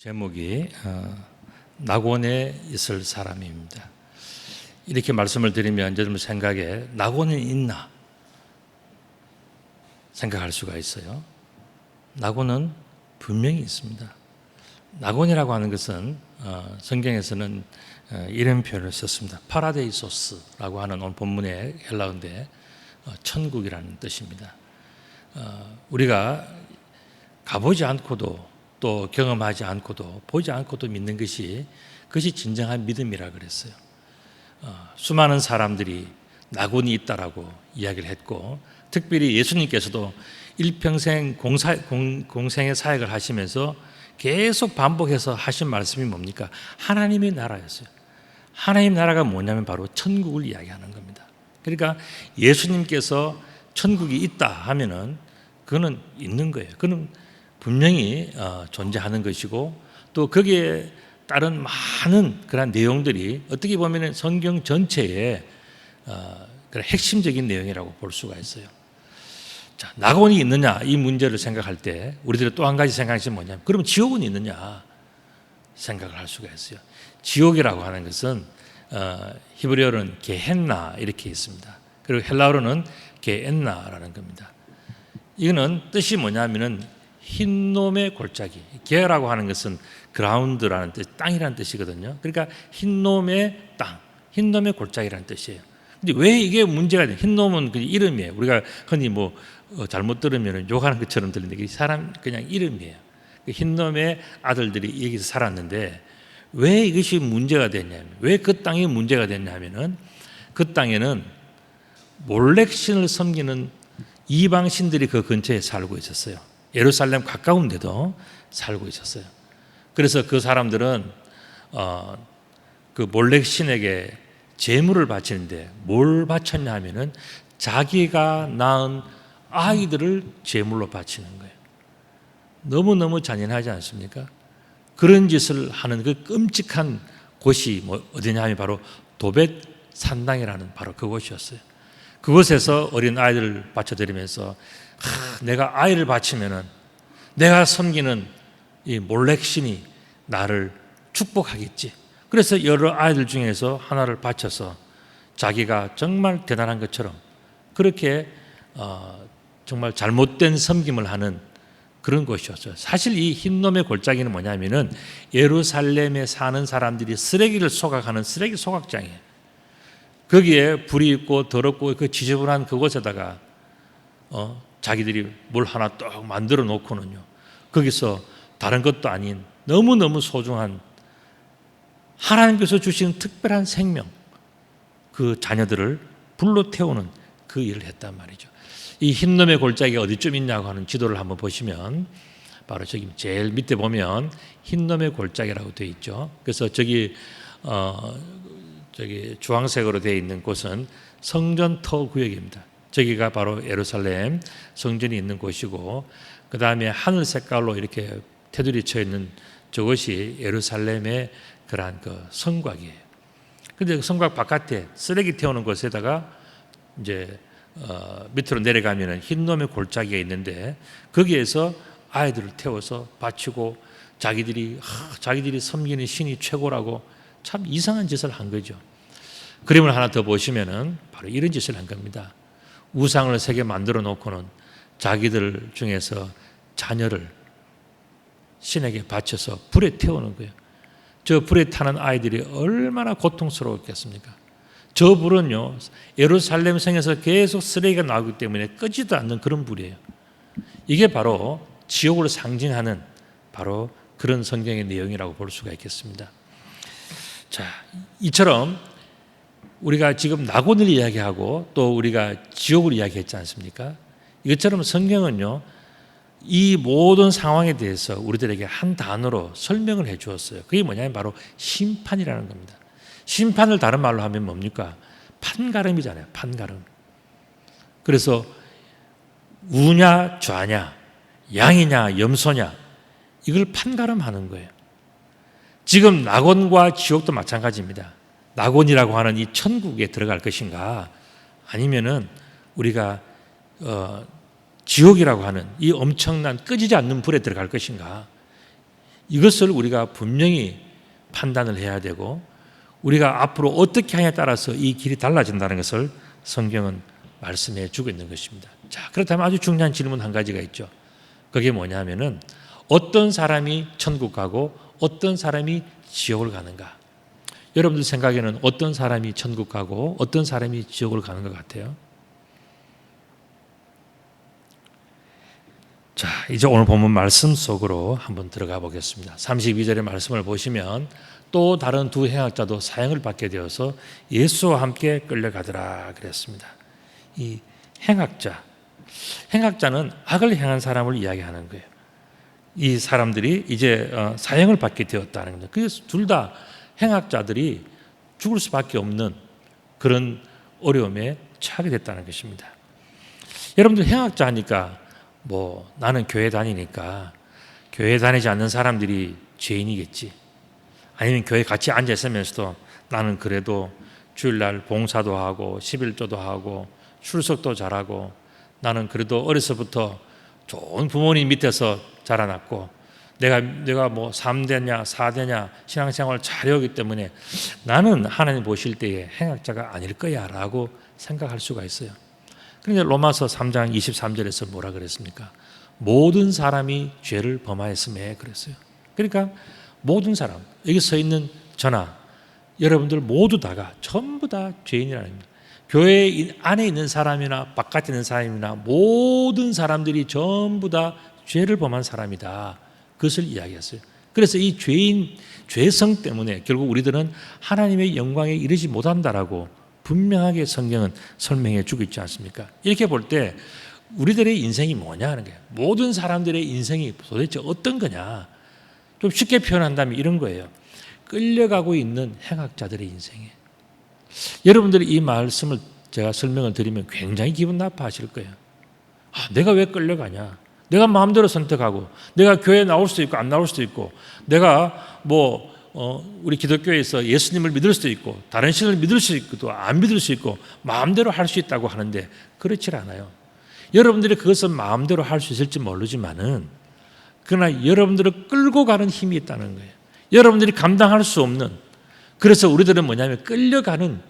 제목이 낙원에 있을 사람입니다. 이렇게 말씀을 드리면 여러분 생각에 낙원은 있나 생각할 수가 있어요. 낙원은 분명히 있습니다. 낙원이라고 하는 것은 성경에서는 이런 표현을 썼습니다. 파라데이소스라고 하는 오늘 본문의 헬라어인데 천국이라는 뜻입니다. 우리가 가보지 않고도 또 경험하지 않고도 보지 않고도 믿는 것이 그것이 진정한 믿음이라 그랬어요. 수많은 사람들이 낙원이 있다라고 이야기를 했고, 특별히 예수님께서도 일평생 공생의 사역을 하시면서 계속 반복해서 하신 말씀이 뭡니까? 하나님의 나라였어요. 하나님 나라가 뭐냐면 바로 천국을 이야기하는 겁니다. 그러니까 예수님께서 천국이 있다 하면은 그거는 있는 거예요. 그거는 분명히 존재하는 것이고, 또 거기에 따른 많은 그런 내용들이 어떻게 보면 성경 전체의 그런 핵심적인 내용이라고 볼 수가 있어요. 자, 낙원이 있느냐 이 문제를 생각할 때 우리들이 또 한 가지 생각이 뭐냐면, 그럼 지옥은 있느냐 생각을 할 수가 있어요. 지옥이라고 하는 것은 히브리어로는 게헨나 이렇게 있습니다. 그리고 헬라어로는 게엔나라는 겁니다. 이거는 뜻이 뭐냐면은 흰놈의 골짜기. 게라고 하는 것은 그라운드라는 뜻, 땅이라는 뜻이거든요. 그러니까 흰놈의 땅, 흰놈의 골짜기라는 뜻이에요. 근데 왜 이게 문제가 돼요? 흰놈은 그 이름이에요. 우리가 흔히 뭐 잘못 들으면 욕하는 것처럼 들리는데 사람 그냥 이름이에요. 그 흰놈의 아들들이 여기서 살았는데 왜 이것이 문제가 됐냐면, 왜 그 땅이 문제가 됐냐면은 그 땅에는 몰렉신을 섬기는 이방 신들이 그 근처에 살고 있었어요. 예루살렘 가까운데도 살고 있었어요. 그래서 그 사람들은 그 몰렉 신에게 제물을 바치는데 뭘 바쳤냐 하면은 자기가 낳은 아이들을 제물로 바치는 거예요. 너무너무 잔인하지 않습니까? 그런 짓을 하는 그 끔찍한 곳이 어디냐 하면 바로 도벳 산당이라는 바로 그곳이었어요. 그곳에서 어린 아이들을 바쳐드리면서 내가 아이를 바치면은 내가 섬기는 이 몰렉 신이 나를 축복하겠지. 그래서 여러 아이들 중에서 하나를 바쳐서 자기가 정말 대단한 것처럼 그렇게 정말 잘못된 섬김을 하는 그런 곳이었어요. 사실 이 흰놈의 골짜기는 뭐냐면은 예루살렘에 사는 사람들이 쓰레기를 소각하는 쓰레기 소각장이에요. 거기에 불이 있고 더럽고 그 지저분한 그곳에다가 자기들이 뭘 하나 딱 만들어 놓고는요, 거기서 다른 것도 아닌 너무너무 소중한 하나님께서 주신 특별한 생명, 그 자녀들을 불로 태우는 그 일을 했단 말이죠. 이 흰놈의 골짜기가 어디쯤 있냐고 하는 지도를 한번 보시면 바로 저기 제일 밑에 보면 흰놈의 골짜기라고 되어 있죠. 그래서 저기 주황색으로 되어 있는 곳은 성전터 구역입니다. 저기가 바로 예루살렘 성전이 있는 곳이고, 그 다음에 하늘 색깔로 이렇게 테두리 쳐 있는 저것이 예루살렘의 그러한 그 성곽이에요. 근데 그 성곽 바깥에 쓰레기 태우는 곳에다가 이제 밑으로 내려가면은 흰놈의 골짜기가 있는데 거기에서 아이들을 태워서 바치고 자기들이 섬기는 신이 최고라고 참 이상한 짓을 한 거죠. 그림을 하나 더 보시면은 바로 이런 짓을 한 겁니다. 우상을 3개 만들어 놓고는 자기들 중에서 자녀를 신에게 바쳐서 불에 태우는 거예요. 저 불에 타는 아이들이 얼마나 고통스러웠겠습니까? 저 불은요, 예루살렘 성에서 계속 쓰레기가 나오기 때문에 끄지도 않는 그런 불이에요. 이게 바로 지옥을 상징하는 바로 그런 성경의 내용이라고 볼 수가 있겠습니다. 자, 이처럼 우리가 지금 낙원을 이야기하고 또 우리가 지옥을 이야기했지 않습니까? 이것처럼 성경은요, 이 모든 상황에 대해서 우리들에게 한 단어로 설명을 해 주었어요. 그게 뭐냐면 바로 심판이라는 겁니다. 심판을 다른 말로 하면 뭡니까? 판가름이잖아요. 판가름. 그래서 우냐 좌냐, 양이냐 염소냐, 이걸 판가름하는 거예요. 지금 낙원과 지옥도 마찬가지입니다. 낙원이라고 하는 이 천국에 들어갈 것인가, 아니면은 우리가 지옥이라고 하는 이 엄청난 끄지지 않는 불에 들어갈 것인가, 이것을 우리가 분명히 판단을 해야 되고, 우리가 앞으로 어떻게 하냐에 따라서 이 길이 달라진다는 것을 성경은 말씀해 주고 있는 것입니다. 자, 그렇다면 아주 중요한 질문 한 가지가 있죠. 그게 뭐냐면은 어떤 사람이 천국 가고 어떤 사람이 지옥을 가는가? 여러분들 생각에는 어떤 사람이 천국 가고 어떤 사람이 지옥을 가는 것 같아요? 자, 이제 오늘 본문 말씀 속으로 한번 들어가 보겠습니다. 32절의 말씀을 보시면 또 다른 2 행악자도 사형을 받게 되어서 예수와 함께 끌려가더라 그랬습니다. 이 행악자는 악을 행한 사람을 이야기하는 거예요. 이 사람들이 이제 사형을 받게 되었다는 겁니다. 그래서 둘 다 행악자들이 죽을 수밖에 없는 그런 어려움에 처하게 됐다는 것입니다. 여러분들 행악자 하니까 나는 교회 다니니까 교회 다니지 않는 사람들이 죄인이겠지, 아니면 교회 같이 앉아 있으면서도 나는 그래도 주일날 봉사도 하고 11조도 하고 출석도 잘하고 나는 그래도 어려서부터 좋은 부모님 밑에서 자라났고 내가 3대냐 4대냐 신앙생활을 잘해오기 때문에 나는 하나님 보실 때에 행악자가 아닐 거야 라고 생각할 수가 있어요. 그런데 로마서 3장 23절에서 뭐라 그랬습니까? 모든 사람이 죄를 범하였음에 그랬어요. 그러니까 모든 사람, 여기 서 있는 저나 여러분들 모두 다가 전부 다 죄인이라는 겁니다. 교회 안에 있는 사람이나 바깥에 있는 사람이나 모든 사람들이 전부 다 죄를 범한 사람이다, 그것을 이야기했어요. 그래서 이 죄성 때문에 결국 우리들은 하나님의 영광에 이르지 못한다라고 분명하게 성경은 설명해 주고 있지 않습니까? 이렇게 볼 때 우리들의 인생이 뭐냐 하는 거예요. 모든 사람들의 인생이 도대체 어떤 거냐. 좀 쉽게 표현한다면 이런 거예요. 끌려가고 있는 행악자들의 인생이에요. 여러분들이 이 말씀을 제가 설명을 드리면 굉장히 기분 나빠하실 거예요. 내가 왜 끌려가냐? 내가 마음대로 선택하고, 내가 교회에 나올 수도 있고 안 나올 수도 있고, 내가 우리 기독교에서 예수님을 믿을 수도 있고 다른 신을 믿을 수 있고 또 안 믿을 수 있고 마음대로 할 수 있다고 하는데 그렇지 않아요. 여러분들이 그것은 마음대로 할 수 있을지 모르지만은 그러나 여러분들을 끌고 가는 힘이 있다는 거예요. 여러분들이 감당할 수 없는, 그래서 우리들은 뭐냐면 끌려가는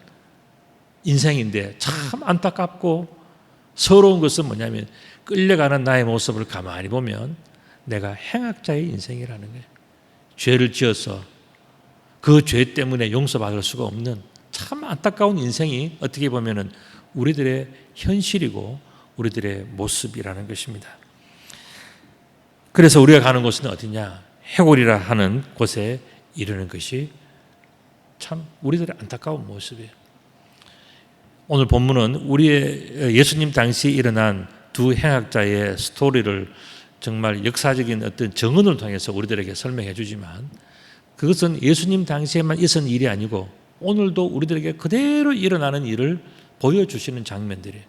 인생인데 참 안타깝고 서러운 것은 뭐냐면 끌려가는 나의 모습을 가만히 보면 내가 행악자의 인생이라는 거예요. 죄를 지어서 그 죄 때문에 용서받을 수가 없는 참 안타까운 인생이 어떻게 보면은 우리들의 현실이고 우리들의 모습이라는 것입니다. 그래서 우리가 가는 곳은 어디냐? 해골이라 하는 곳에 이르는 것이 참 우리들의 안타까운 모습이에요. 오늘 본문은 우리의 예수님 당시 일어난 두 행악자의 스토리를 정말 역사적인 어떤 정언을 통해서 우리들에게 설명해 주지만 그것은 예수님 당시에만 있었던 일이 아니고 오늘도 우리들에게 그대로 일어나는 일을 보여주시는 장면들이에요.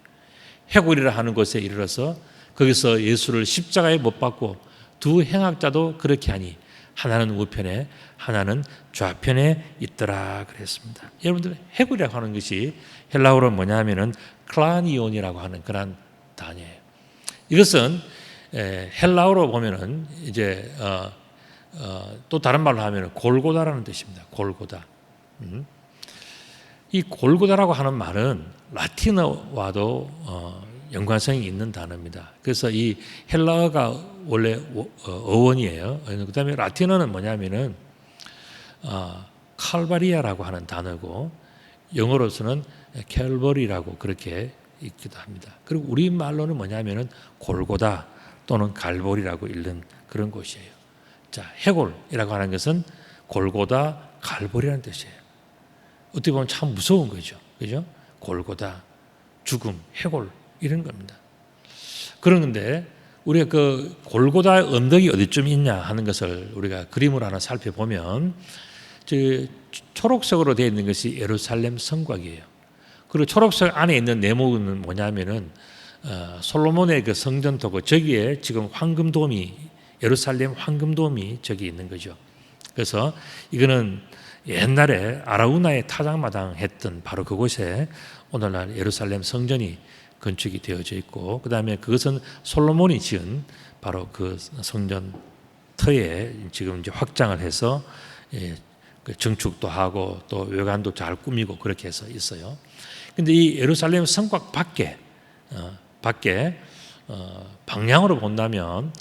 해골이라 하는 곳에 이르러서 거기서 예수를 십자가에 못 박고 두 행악자도 그렇게 하니 하나는 우편에 하나는 좌편에 있더라 그랬습니다. 여러분들 해골이라고 하는 것이 헬라어로 뭐냐 하면은 클라니온이라고 하는 그런 단어예요. 이것은 헬라어로 보면은 이제 또 다른 말로 하면은 골고다라는 뜻입니다. 골고다. 이 골고다라고 하는 말은 라틴어와도 연관성이 있는 단어입니다. 그래서 이 헬라어가 원래 어원이에요. 그다음에 라틴어는 뭐냐면은 칼바리아라고 하는 단어고 영어로서는 캘버리라고 그렇게 읽기도 합니다. 그리고 우리 말로는 뭐냐면은 골고다 또는 갈보리라고 읽는 그런 곳이에요. 자, 해골이라고 하는 것은 골고다 갈보리라는 뜻이에요. 어떻게 보면 참 무서운 거죠. 그죠? 골고다, 죽음, 해골 이런 겁니다. 그런데 우리가 그 골고다 언덕이 어디쯤 있냐 하는 것을 우리가 그림으로 하나 살펴보면 초록색으로 되어 있는 것이 예루살렘 성곽이에요. 그리고 초록색 안에 있는 네모는 뭐냐면은 솔로몬의 그 성전토고 저기에 지금 황금돔이 예루살렘 황금돔이 저기 있는 거죠. 그래서 이거는 옛날에 아라우나의 타작마당 했던 바로 그곳에 오늘날 예루살렘 성전이 건축이 되어져 있고 그 다음에 그것은 솔로몬이 지은 바로 그 성전 터에 지금 이제 확장을 해서 증축도 하고 또 외관도 잘 꾸미고 그렇게 해서 있어요. 근데 이 예루살렘 성곽 밖에 방향으로 본다면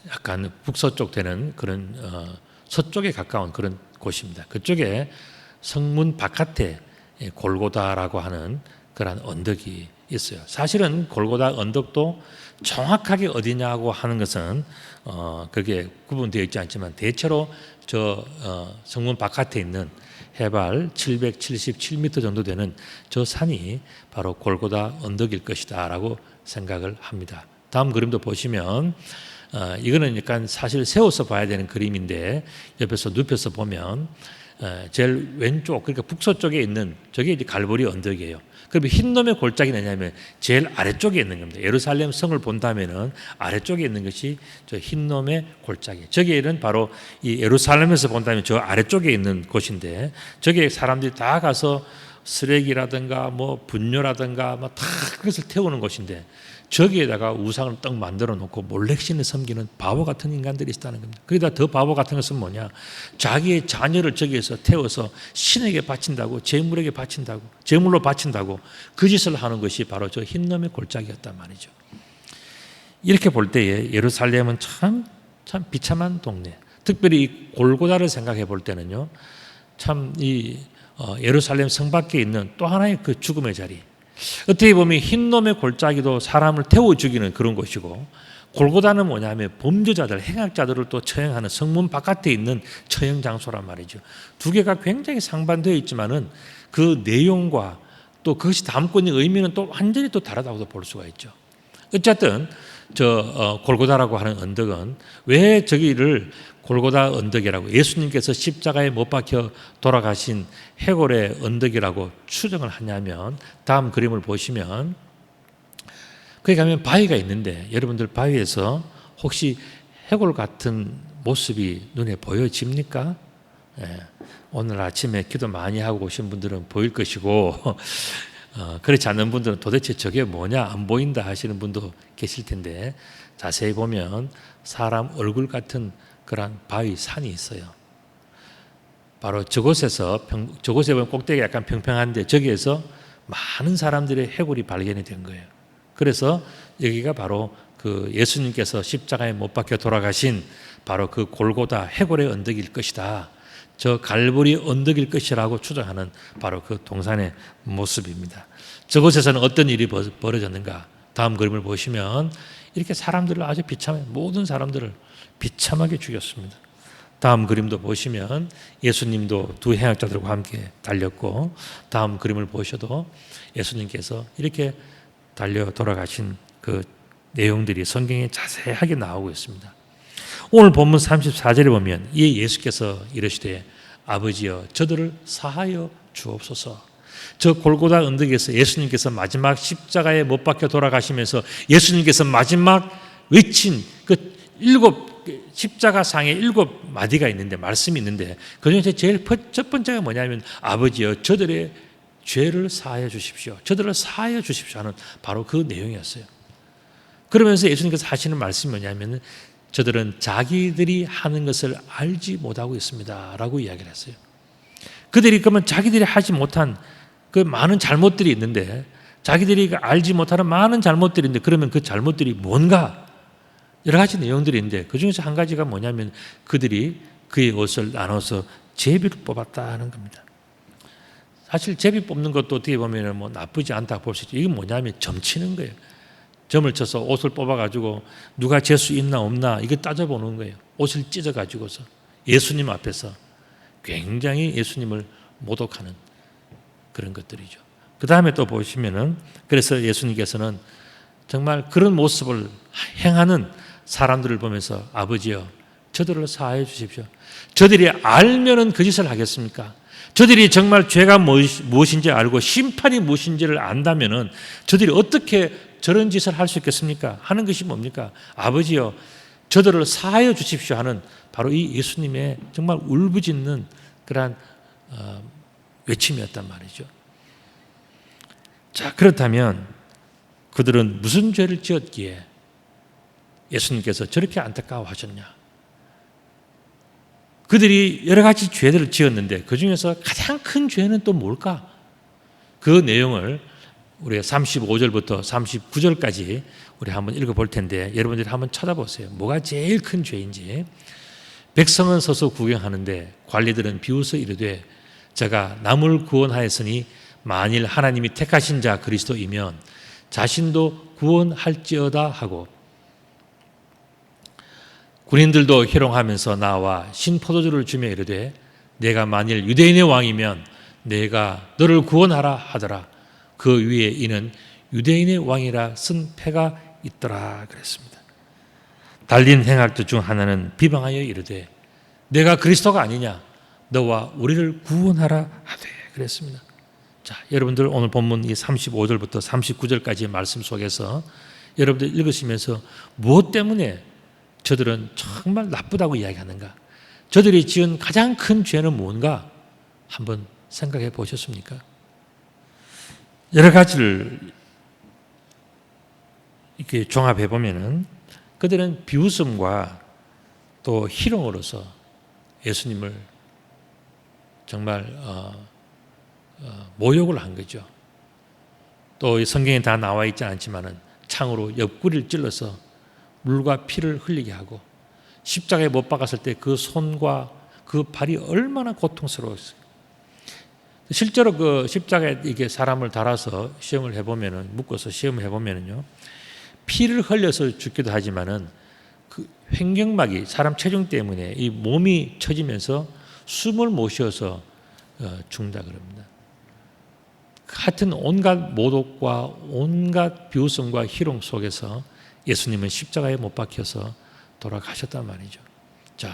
약간 북서쪽 되는 그런 서쪽에 가까운 그런 곳입니다. 그쪽에 성문 바깥에 골고다라고 하는 그런 언덕이 있어요. 사실은 골고다 언덕도 정확하게 어디냐고 하는 것은 그게 구분되어 있지 않지만 대체로 저 성문 바깥에 있는 해발 777m 정도 되는 저 산이 바로 골고다 언덕일 것이다라고 생각을 합니다. 다음 그림도 보시면 이거는 약간 사실 세워서 봐야 되는 그림인데 옆에서 눕혀서 보면 제일 왼쪽 그러니까 북서쪽에 있는 저게 이제 갈보리 언덕이에요. 그러면 흰놈의 골짜기 뭐냐면 제일 아래쪽에 있는 겁니다. 예루살렘 성을 본다면은 아래쪽에 있는 것이 저 흰놈의 골짜기. 저기에는 바로 이 예루살렘에서 본다면 저 아래쪽에 있는 곳인데 저기에 사람들이 다 가서 쓰레기라든가 뭐 분뇨라든가 뭐 다 그것을 태우는 곳인데 저기에다가 우상을 떡 만들어 놓고 몰래신을 섬기는 바보 같은 인간들이 있다는 겁니다. 거기다 더 바보 같은 것은 뭐냐? 자기의 자녀를 저기에서 태워서 신에게 바친다고, 제물에게 바친다고, 제물로 바친다고 그 짓을 하는 것이 바로 저 흰놈의 골짜기였단 말이죠. 이렇게 볼 때에 예루살렘은 참 비참한 동네. 특별히 이 골고다를 생각해 볼 때는요, 참 이 예루살렘 성 밖에 있는 또 하나의 그 죽음의 자리. 어떻게 보면 흰놈의 골짜기도 사람을 태워 죽이는 그런 곳이고 골고다는 뭐냐면 범죄자들, 행악자들을 또 처형하는 성문 바깥에 있는 처형 장소란 말이죠. 두 개가 굉장히 상반되어 있지만은 그 내용과 또 그것이 담고 있는 의미는 또 완전히 또 다르다고도 볼 수가 있죠. 어쨌든 골고다라고 하는 언덕은 왜 저기를 골고다 언덕이라고 예수님께서 십자가에 못 박혀 돌아가신 해골의 언덕이라고 추정을 하냐면 다음 그림을 보시면 거기 가면 바위가 있는데 여러분들 바위에서 혹시 해골 같은 모습이 눈에 보여집니까? 예, 오늘 아침에 기도 많이 하고 오신 분들은 보일 것이고 그렇지 않는 분들은 도대체 저게 뭐냐 안 보인다 하시는 분도 계실 텐데 자세히 보면 사람 얼굴 같은 그런 바위 산이 있어요. 바로 저곳에 보면 꼭대기가 약간 평평한데 저기에서 많은 사람들의 해골이 발견이 된 거예요. 그래서 여기가 바로 그 예수님께서 십자가에 못 박혀 돌아가신 바로 그 골고다 해골의 언덕일 것이다. 저 갈보리 언덕일 것이라고 추정하는 바로 그 동산의 모습입니다. 저곳에서는 어떤 일이 벌어졌는가? 다음 그림을 보시면 이렇게 사람들을 아주 모든 사람들을 비참하게 죽였습니다. 다음 그림도 보시면 예수님도 두 행악자들과 함께 달렸고 다음 그림을 보셔도 예수님께서 이렇게 달려 돌아가신 그 내용들이 성경에 자세하게 나오고 있습니다. 오늘 본문 34절에 보면 이 예수께서 이르시되 아버지여 저들을 사하여 주옵소서. 저 골고다 언덕에서 예수님께서 마지막 십자가에 못 박혀 돌아가시면서 예수님께서 마지막 외친 그 십자가상에 7마디가 있는데 말씀이 있는데 그중에서 제일 첫 번째가 뭐냐면 아버지여 저들의 죄를 사하여 주십시오. 저들을 사하여 주십시오 하는 바로 그 내용이었어요. 그러면서 예수님께서 하시는 말씀이 뭐냐면 저들은 자기들이 하는 것을 알지 못하고 있습니다 라고 이야기를 했어요. 그들이 그러면 자기들이 하지 못한 그 많은 잘못들이 있는데 자기들이 알지 못하는 많은 잘못들이 있는데 그러면 그 잘못들이 뭔가 여러 가지 내용들이 있는데 그중에서 한 가지가 뭐냐면 그들이 그의 옷을 나눠서 제비를 뽑았다는 겁니다. 사실 제비 뽑는 것도 어떻게 보면 뭐 나쁘지 않다고 볼 수 있죠. 이게 뭐냐면 점치는 거예요. 점을 쳐서 옷을 뽑아가지고 누가 재수 있나 없나 이거 따져보는 거예요. 옷을 찢어가지고서 예수님 앞에서 굉장히 예수님을 모독하는 그런 것들이죠. 그 다음에 또 보시면은 그래서 예수님께서는 정말 그런 모습을 행하는 사람들을 보면서 아버지여 저들을 사하여 주십시오. 저들이 알면은 그 짓을 하겠습니까? 저들이 정말 죄가 무엇인지 알고 심판이 무엇인지를 안다면은 저들이 어떻게 저런 짓을 할 수 있겠습니까? 하는 것이 뭡니까? 아버지여 저들을 사하여 주십시오 하는 바로 이 예수님의 정말 울부짖는 그러한 외침이었단 말이죠. 자, 그렇다면 그들은 무슨 죄를 지었기에 예수님께서 저렇게 안타까워하셨냐? 그들이 여러 가지 죄들을 지었는데 그 중에서 가장 큰 죄는 또 뭘까? 그 내용을 우리가 35절부터 39절까지 우리 한번 읽어볼 텐데 여러분들이 한번 찾아보세요. 뭐가 제일 큰 죄인지. 백성은 서서 구경하는데 관리들은 비웃어 이르되 저가 남을 구원하였으니 만일 하나님이 택하신 자 그리스도이면 자신도 구원할지어다 하고 군인들도 희롱하면서 나와 신포도주를 주며 이르되 내가 만일 유대인의 왕이면 내가 너를 구원하라 하더라. 그 위에 이는 유대인의 왕이라 쓴 패가 있더라 그랬습니다. 달린 행악들 중 하나는 비방하여 이르되 내가 그리스도가 아니냐 너와 우리를 구원하라 하되 그랬습니다. 자, 여러분들 오늘 본문 이 35절부터 39절까지의 말씀 속에서 여러분들 읽으시면서 무엇 때문에 저들은 정말 나쁘다고 이야기하는가? 저들이 지은 가장 큰 죄는 뭔가 한번 생각해 보셨습니까? 여러 가지를 이렇게 종합해 보면은 그들은 비웃음과 또 희롱으로서 예수님을 정말 모욕을 한 거죠. 또 성경에 다 나와 있지 않지만은 창으로 옆구리를 찔러서 물과 피를 흘리게 하고 십자가에 못 박았을 때 그 손과 그 발이 얼마나 고통스러웠어요. 실제로 그 십자가에 이게 사람을 달아서 시험을 해보면은 묶어서 시험을 해보면은요 피를 흘려서 죽기도 하지만은 그 횡격막이 사람 체중 때문에 이 몸이 처지면서 숨을 못 쉬어서 죽는다 그럽니다. 하여튼 온갖 모독과 온갖 비웃음과 희롱 속에서 예수님은 십자가에 못 박혀서 돌아가셨단 말이죠. 자,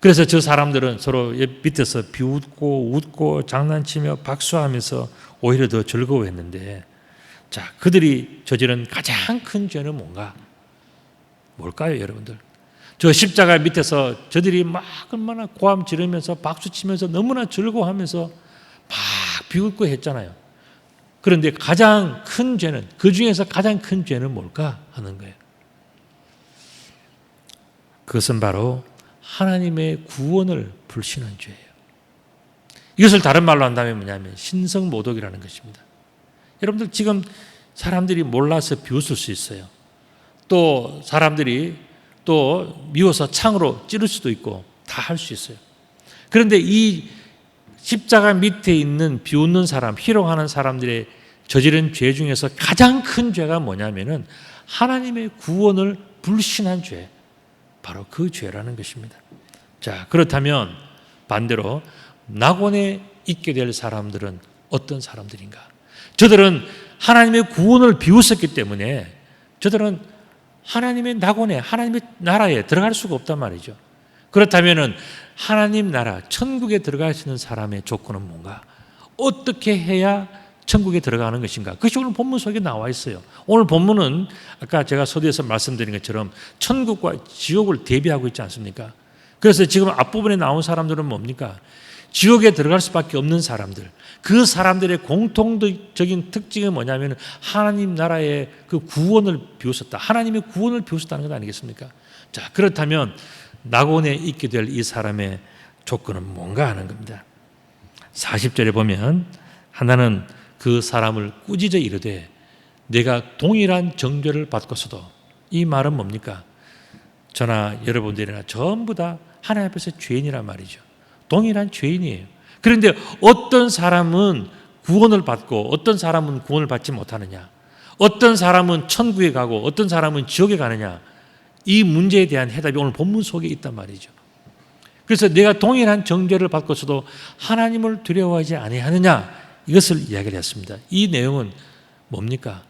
그래서 저 사람들은 서로 밑에서 비웃고 웃고 장난치며 박수하면서 오히려 더 즐거워했는데, 자, 그들이 저지른 가장 큰 죄는 뭔가? 뭘까요, 여러분들? 저 십자가 밑에서 저들이 막 얼마나 고함 지르면서 박수 치면서 너무나 즐거워하면서 막 비웃고 했잖아요. 그런데 가장 큰 죄는, 그 중에서 가장 큰 죄는 뭘까 하는 거예요. 그것은 바로 하나님의 구원을 불신한 죄예요. 이것을 다른 말로 한다면 뭐냐면 신성모독이라는 것입니다. 여러분들 지금 사람들이 몰라서 비웃을 수 있어요. 또 사람들이 또 미워서 창으로 찌를 수도 있고 다 할 수 있어요. 그런데 이 십자가 밑에 있는 비웃는 사람, 희롱하는 사람들의 저지른 죄 중에서 가장 큰 죄가 뭐냐면은 하나님의 구원을 불신한 죄, 바로 그 죄라는 것입니다. 자, 그렇다면 반대로 낙원에 있게 될 사람들은 어떤 사람들인가? 저들은 하나님의 구원을 비웃었기 때문에 저들은 하나님의 낙원에, 하나님의 나라에 들어갈 수가 없단 말이죠. 그렇다면 하나님 나라, 천국에 들어갈 수 있는 사람의 조건은 뭔가? 어떻게 해야 천국에 들어가는 것인가? 그것이 오늘 본문 속에 나와 있어요. 오늘 본문은 아까 제가 서두에서 말씀드린 것처럼 천국과 지옥을 대비하고 있지 않습니까? 그래서 지금 앞부분에 나온 사람들은 뭡니까? 지옥에 들어갈 수밖에 없는 사람들. 그 사람들의 공통적인 특징은 뭐냐면 하나님 나라의 그 구원을 비웃었다. 하나님의 구원을 비웃었다는 것 아니겠습니까? 자, 그렇다면 낙원에 있게 될 이 사람의 조건은 뭔가 하는 겁니다. 40절에 보면 하나는 그 사람을 꾸짖어 이르되 내가 동일한 정죄를 받고서도, 이 말은 뭡니까? 저나 여러분들이나 전부 다 하나님 앞에서 죄인이란 말이죠. 동일한 죄인이에요. 그런데 어떤 사람은 구원을 받고 어떤 사람은 구원을 받지 못하느냐? 어떤 사람은 천국에 가고 어떤 사람은 지옥에 가느냐? 이 문제에 대한 해답이 오늘 본문 속에 있단 말이죠. 그래서 내가 동일한 정죄를 받고서도 하나님을 두려워하지 아니하느냐? 이것을 이야기를 했습니다. 이 내용은 뭡니까?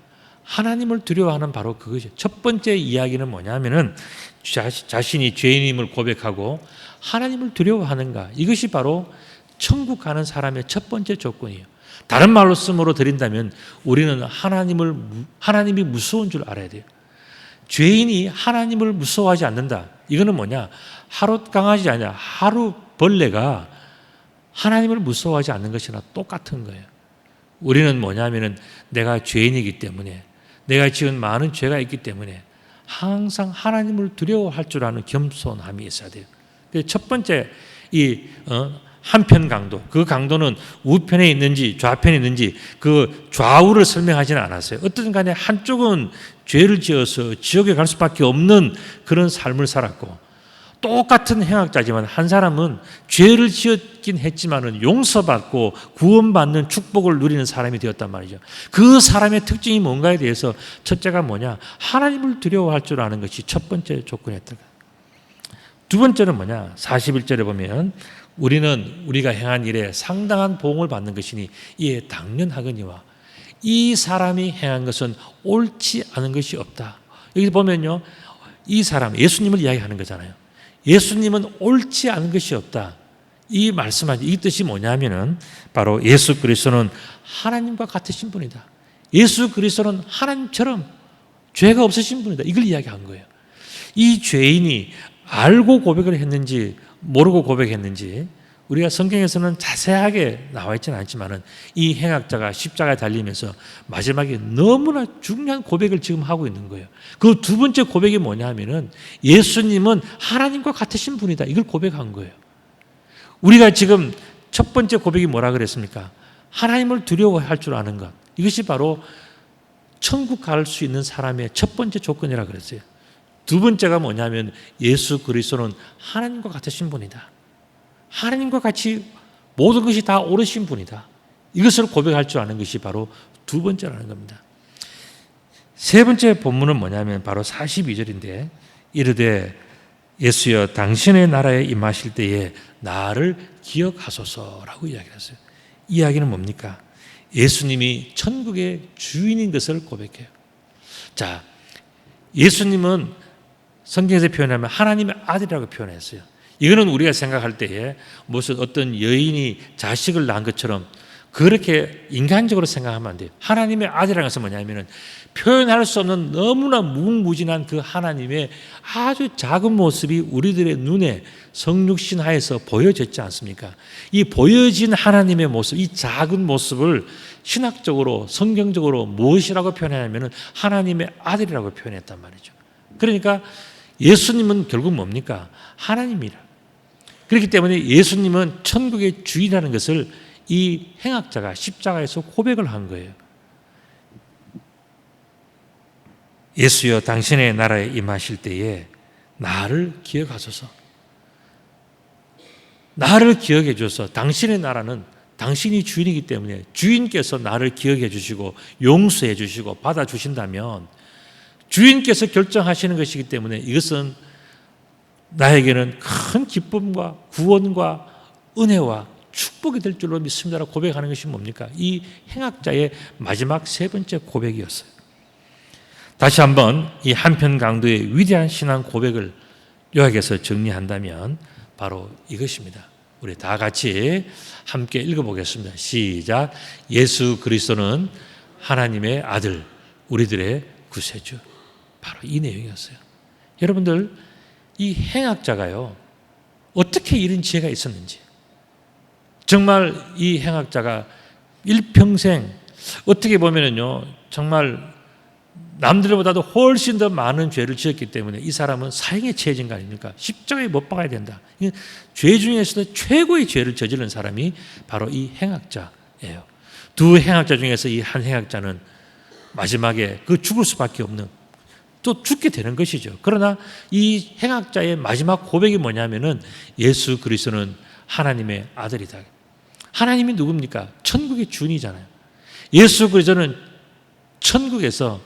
하나님을 두려워하는 바로 그것이죠. 첫 번째 이야기는 뭐냐면은 자신이 죄인임을 고백하고 하나님을 두려워하는가? 이것이 바로 천국 가는 사람의 첫 번째 조건이에요. 다른 말로 쓰므로 드린다면 우리는 하나님이 무서운 줄 알아야 돼요. 죄인이 하나님을 무서워하지 않는다. 이거는 뭐냐? 하루 강아지 아니야. 하루 벌레가 하나님을 무서워하지 않는 것이나 똑같은 거예요. 우리는 뭐냐면은 내가 죄인이기 때문에, 내가 지은 많은 죄가 있기 때문에 항상 하나님을 두려워할 줄 아는 겸손함이 있어야 돼요. 첫 번째 이 한편 강도, 그 강도는 우편에 있는지 좌편에 있는지 그 좌우를 설명하지는 않았어요. 어떤 간에 한쪽은 죄를 지어서 지옥에 갈 수밖에 없는 그런 삶을 살았고, 똑같은 행악자지만 한 사람은 죄를 지었긴 했지만은 용서받고 구원받는 축복을 누리는 사람이 되었단 말이죠. 그 사람의 특징이 뭔가에 대해서 첫째가 뭐냐? 하나님을 두려워할 줄 아는 것이 첫 번째 조건이었다. 두 번째는 뭐냐? 41절에 보면 우리는 우리가 행한 일에 상당한 보응을 받는 것이니 이에 당연하거니와, 이 사람이 행한 것은 옳지 않은 것이 없다. 여기 보면요, 이 사람 예수님을 이야기하는 거잖아요. 예수님은 옳지 않은 것이 없다. 이 말씀하지, 이 뜻이 뭐냐면은 바로 예수 그리스도는 하나님과 같으신 분이다. 예수 그리스도는 하나님처럼 죄가 없으신 분이다. 이걸 이야기한 거예요. 이 죄인이 알고 고백을 했는지 모르고 고백했는지 우리가 성경에서는 자세하게 나와 있지는 않지만은 이 행악자가 십자가에 달리면서 마지막에 너무나 중요한 고백을 지금 하고 있는 거예요. 그 두 번째 고백이 뭐냐 하면은 예수님은 하나님과 같으신 분이다. 이걸 고백한 거예요. 우리가 지금 첫 번째 고백이 뭐라 그랬습니까? 하나님을 두려워할 줄 아는 것. 이것이 바로 천국 갈 수 있는 사람의 첫 번째 조건이라 그랬어요. 두 번째가 뭐냐면 예수 그리스도는 하나님과 같으신 분이다. 하나님과 같이 모든 것이 다 옳으신 분이다. 이것을 고백할 줄 아는 것이 바로 두 번째라는 겁니다. 세 번째 본문은 뭐냐면 바로 42절인데 이르되 예수여 당신의 나라에 임하실 때에 나를 기억하소서라고 이야기했어요. 이 이야기는 뭡니까? 예수님이 천국의 주인인 것을 고백해요. 자, 예수님은 성경에서 표현하면 하나님의 아들이라고 표현했어요. 이거는 우리가 생각할 때에 무슨 어떤 여인이 자식을 낳은 것처럼 그렇게 인간적으로 생각하면 안 돼요. 하나님의 아들이라는 것은 뭐냐면은 표현할 수 없는 너무나 무궁무진한 그 하나님의 아주 작은 모습이 우리들의 눈에 성육신 하에서 보여졌지 않습니까? 이 보여진 하나님의 모습, 이 작은 모습을 신학적으로 성경적으로 무엇이라고 표현하냐면은 하나님의 아들이라고 표현했단 말이죠. 그러니까 예수님은 결국 뭡니까? 하나님이라. 그렇기 때문에 예수님은 천국의 주인이라는 것을 이 행악자가 십자가에서 고백을 한 거예요. 예수여 당신의 나라에 임하실 때에 나를 기억하소서. 나를 기억해 주셔서 당신의 나라는 당신이 주인이기 때문에 주인께서 나를 기억해 주시고 용서해 주시고 받아주신다면 주인께서 결정하시는 것이기 때문에 이것은 나에게는 큰 기쁨과 구원과 은혜와 축복이 될 줄로 믿습니다라고 고백하는 것이 뭡니까? 이 행악자의 마지막 세 번째 고백이었어요. 다시 한번 이 한편 강도의 위대한 신앙 고백을 요약해서 정리한다면 바로 이것입니다. 우리 다 같이 함께 읽어보겠습니다. 시작. 예수 그리스도는 하나님의 아들, 우리들의 구세주. 바로 이 내용이었어요. 여러분들, 이 행악자가요, 어떻게 이런 지혜가 있었는지, 정말 이 행악자가 일평생 어떻게 보면은요, 정말 남들보다도 훨씬 더 많은 죄를 지었기 때문에 이 사람은 사형에 처해진 거 아닙니까? 십자가에 못 박아야 된다. 죄 중에서도 최고의 죄를 저지른 사람이 바로 이 행악자예요. 두 행악자 중에서 이 한 행악자는 마지막에 그 죽을 수밖에 없는, 또 죽게 되는 것이죠. 그러나 이 행악자의 마지막 고백이 뭐냐면은 예수 그리스도는 하나님의 아들이다. 하나님이 누굽니까? 천국의 주인이잖아요. 예수 그리스도는 천국에서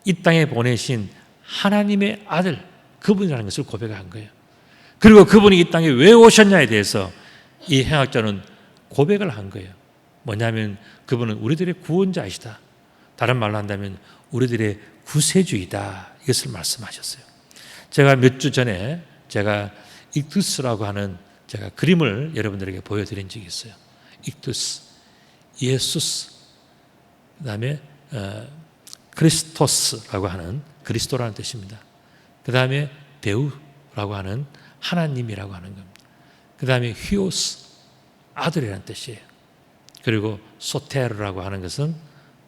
이 땅에 보내신 하나님의 아들, 그분이라는 것을 고백한 거예요. 그리고 그분이 이 땅에 왜 오셨냐에 대해서 이 행악자는 고백을 한 거예요. 뭐냐면 그분은 우리들의 구원자이시다. 다른 말로 한다면 우리들의 구세주이다. 이것을 말씀하셨어요. 제가 몇 주 전에 제가 익투스라고 하는 제가 그림을 여러분들에게 보여드린 적이 있어요. 익투스, 예수스, 그 다음에 크리스토스라고 하는 그리스도라는 뜻입니다. 그 다음에 배우라고 하는 하나님이라고 하는 겁니다. 그 다음에 히오스, 아들이라는 뜻이에요. 그리고 소테르라고 하는 것은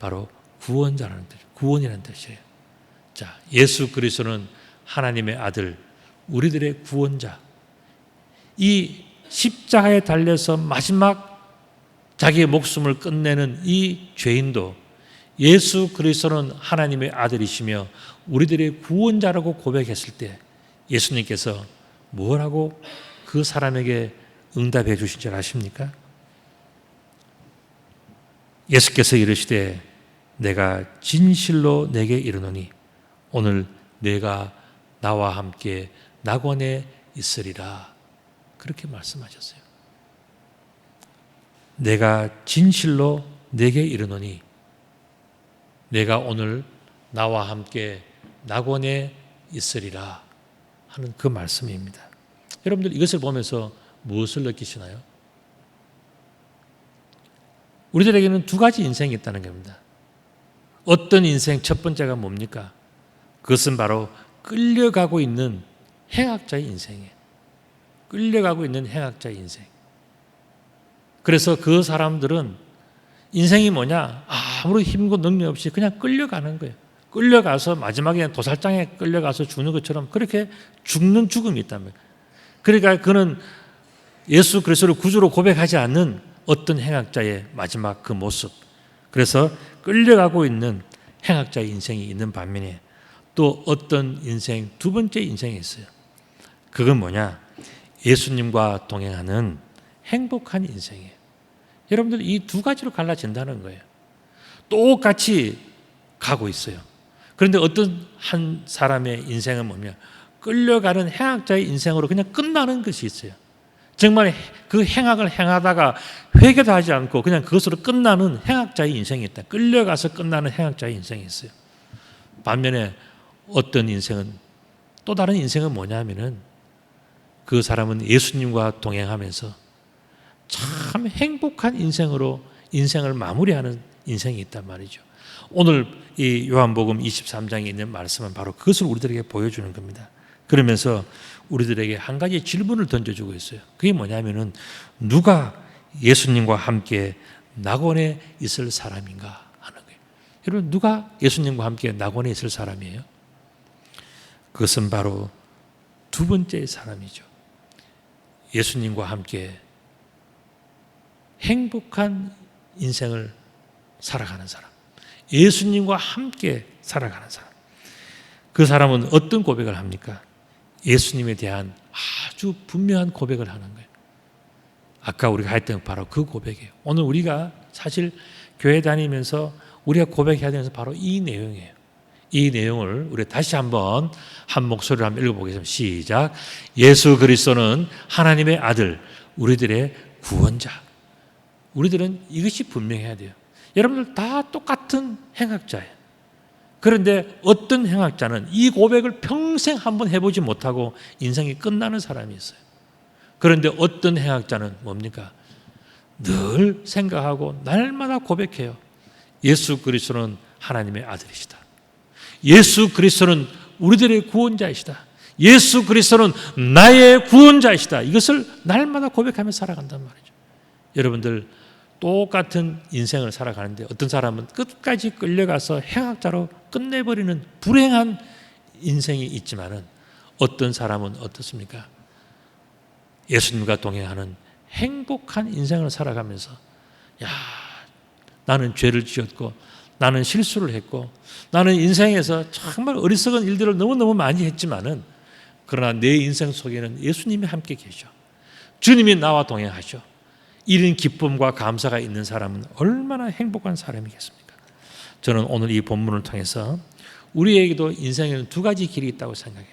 바로 구원자라는 뜻, 구원이라는 뜻이에요. 자, 예수 그리스도는 하나님의 아들, 우리들의 구원자. 이 십자가에 달려서 마지막 자기의 목숨을 끝내는 이 죄인도 예수 그리스도는 하나님의 아들이시며 우리들의 구원자라고 고백했을 때 예수님께서 뭐라고 그 사람에게 응답해 주신 줄 아십니까? 예수께서 이르시되 내가 진실로 내게 이르노니 오늘 내가 나와 함께 낙원에 있으리라. 그렇게 말씀하셨어요. 내가 진실로 내게 이르노니 내가 오늘 나와 함께 낙원에 있으리라 하는 그 말씀입니다. 여러분들 이것을 보면서 무엇을 느끼시나요? 우리들에게는 두 가지 인생이 있다는 겁니다. 어떤 인생, 첫 번째가 뭡니까? 그것은 바로 끌려가고 있는 행악자의 인생이에요. 끌려가고 있는 행악자의 인생. 그래서 그 사람들은 인생이 뭐냐? 아무리 힘고 능력 없이 그냥 끌려가는 거예요. 끌려가서 마지막에 도살장에 끌려가서 죽는 것처럼 그렇게 죽는 죽음이 있다면. 그러니까 그는 예수 그리스도를 구주로 고백하지 않는 어떤 행악자의 마지막 그 모습. 그래서 끌려가고 있는 행악자의 인생이 있는 반면에 또 어떤 인생, 두 번째 인생이 있어요. 그건 뭐냐? 예수님과 동행하는 행복한 인생이에요. 여러분들 이 두 가지로 갈라진다는 거예요. 똑같이 가고 있어요. 그런데 어떤 한 사람의 인생은 뭐냐? 끌려가는 행악자의 인생으로 그냥 끝나는 것이 있어요. 정말 그 행악을 행하다가 회개도 하지 않고 그냥 그것으로 끝나는 행악자의 인생이 있다. 끌려가서 끝나는 행악자의 인생이 있어요. 반면에 어떤 인생은, 또 다른 인생은 뭐냐면은 그 사람은 예수님과 동행하면서 참 행복한 인생으로 인생을 마무리하는 인생이 있단 말이죠. 오늘 이 요한복음 23장에 있는 말씀은 바로 그것을 우리들에게 보여주는 겁니다. 그러면서 우리들에게 한 가지 질문을 던져주고 있어요. 그게 뭐냐면은 누가 예수님과 함께 낙원에 있을 사람인가 하는 거예요. 여러분, 누가 예수님과 함께 낙원에 있을 사람이에요? 그것은 바로 두 번째 사람이죠. 예수님과 함께 행복한 인생을 살아가는 사람, 예수님과 함께 살아가는 사람. 그 사람은 어떤 고백을 합니까? 예수님에 대한 아주 분명한 고백을 하는 거예요. 아까 우리가 했던 바로 그 고백이에요. 오늘 우리가 사실 교회 다니면서 우리가 고백해야 되는 바로 이 내용이에요. 이 내용을 우리 다시 한번 한 목소리로 한번 읽어보겠습니다. 시작. 예수 그리스도는 하나님의 아들, 우리들의 구원자. 우리들은 이것이 분명해야 돼요. 여러분들 다 똑같은 행악자예요. 그런데 어떤 행악자는 이 고백을 평생 한번 해보지 못하고 인생이 끝나는 사람이 있어요. 그런데 어떤 행악자는 뭡니까? 늘 생각하고 날마다 고백해요. 예수 그리스도는 하나님의 아들이시다. 예수 그리스도는 우리들의 구원자이시다. 예수 그리스도는 나의 구원자이시다. 이것을 날마다 고백하며 살아간단 말이죠. 여러분들 똑같은 인생을 살아가는데 어떤 사람은 끝까지 끌려가서 행악자로 끝내버리는 불행한 인생이 있지만은 어떤 사람은 어떻습니까? 예수님과 동행하는 행복한 인생을 살아가면서 야, 나는 죄를 지었고 나는 실수를 했고 나는 인생에서 정말 어리석은 일들을 너무너무 많이 했지만은 그러나 내 인생 속에는 예수님이 함께 계셔. 주님이 나와 동행하셔. 이런 기쁨과 감사가 있는 사람은 얼마나 행복한 사람이겠습니까? 저는 오늘 이 본문을 통해서 우리에게도 인생에는 두 가지 길이 있다고 생각해요.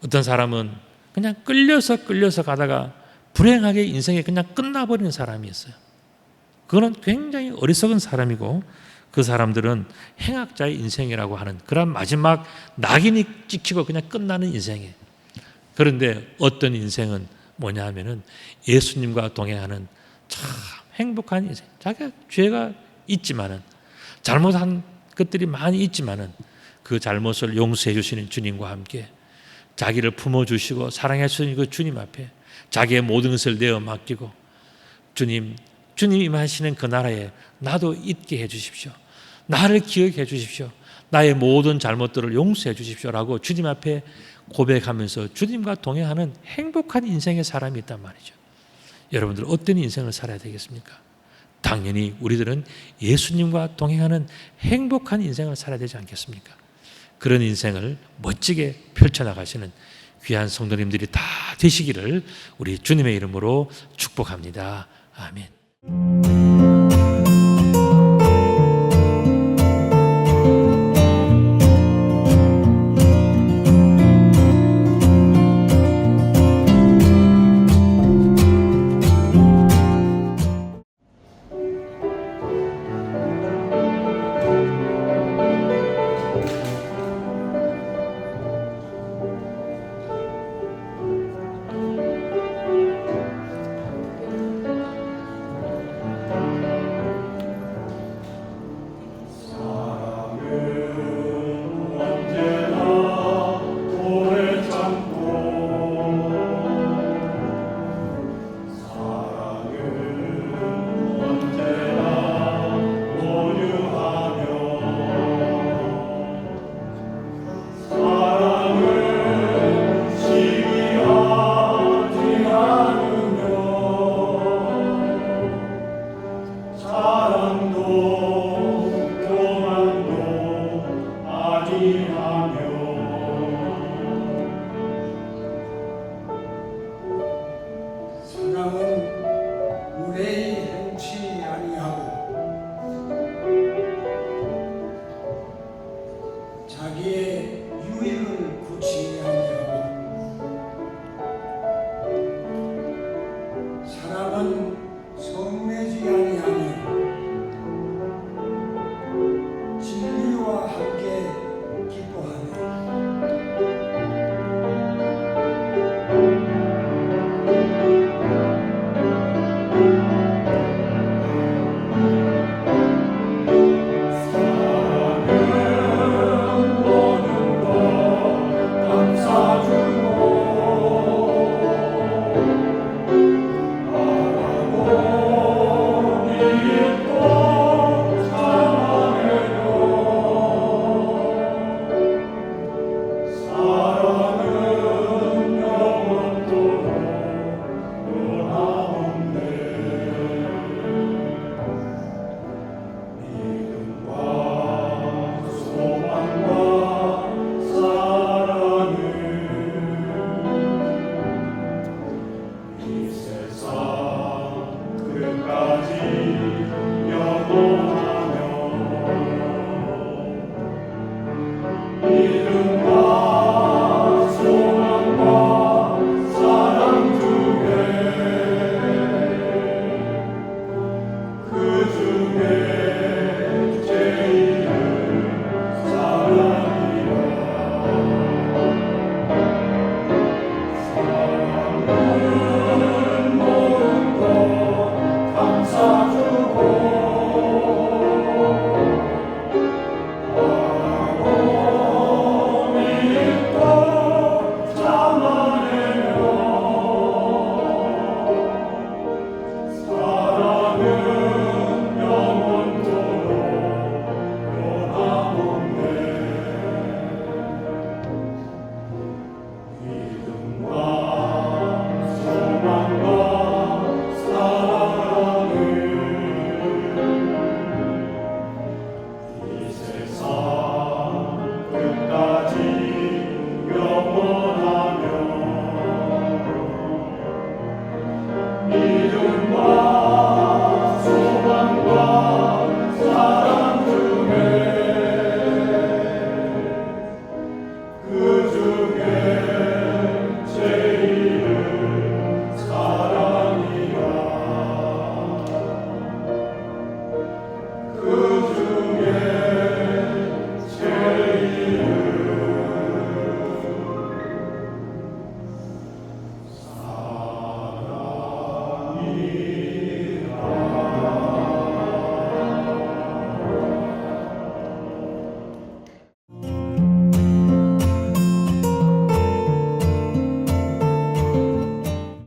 어떤 사람은 그냥 끌려서 가다가 불행하게 인생이 그냥 끝나버리는 사람이 있어요. 그거는 굉장히 어리석은 사람이고 그 사람들은 행악자의 인생이라고 하는 그런 마지막 낙인이 찍히고 그냥 끝나는 인생이에요. 그런데 어떤 인생은 뭐냐 하면은 예수님과 동행하는 참 행복한 인생. 자기가 죄가 있지만은 잘못한 것들이 많이 있지만은 그 잘못을 용서해 주시는 주님과 함께 자기를 품어주시고 사랑해 주시는 그 주님 앞에 자기의 모든 것을 내어 맡기고 주님 임하시는 그 나라에 나도 있게 해 주십시오. 나를 기억해 주십시오. 나의 모든 잘못들을 용서해 주십시오라고 주님 앞에 고백하면서 주님과 동행하는 행복한 인생의 사람이 있단 말이죠. 여러분들 어떤 인생을 살아야 되겠습니까? 당연히 우리들은 예수님과 동행하는 행복한 인생을 살아야 되지 않겠습니까? 그런 인생을 멋지게 펼쳐나가시는 귀한 성도님들이 다 되시기를 우리 주님의 이름으로 축복합니다. 아멘.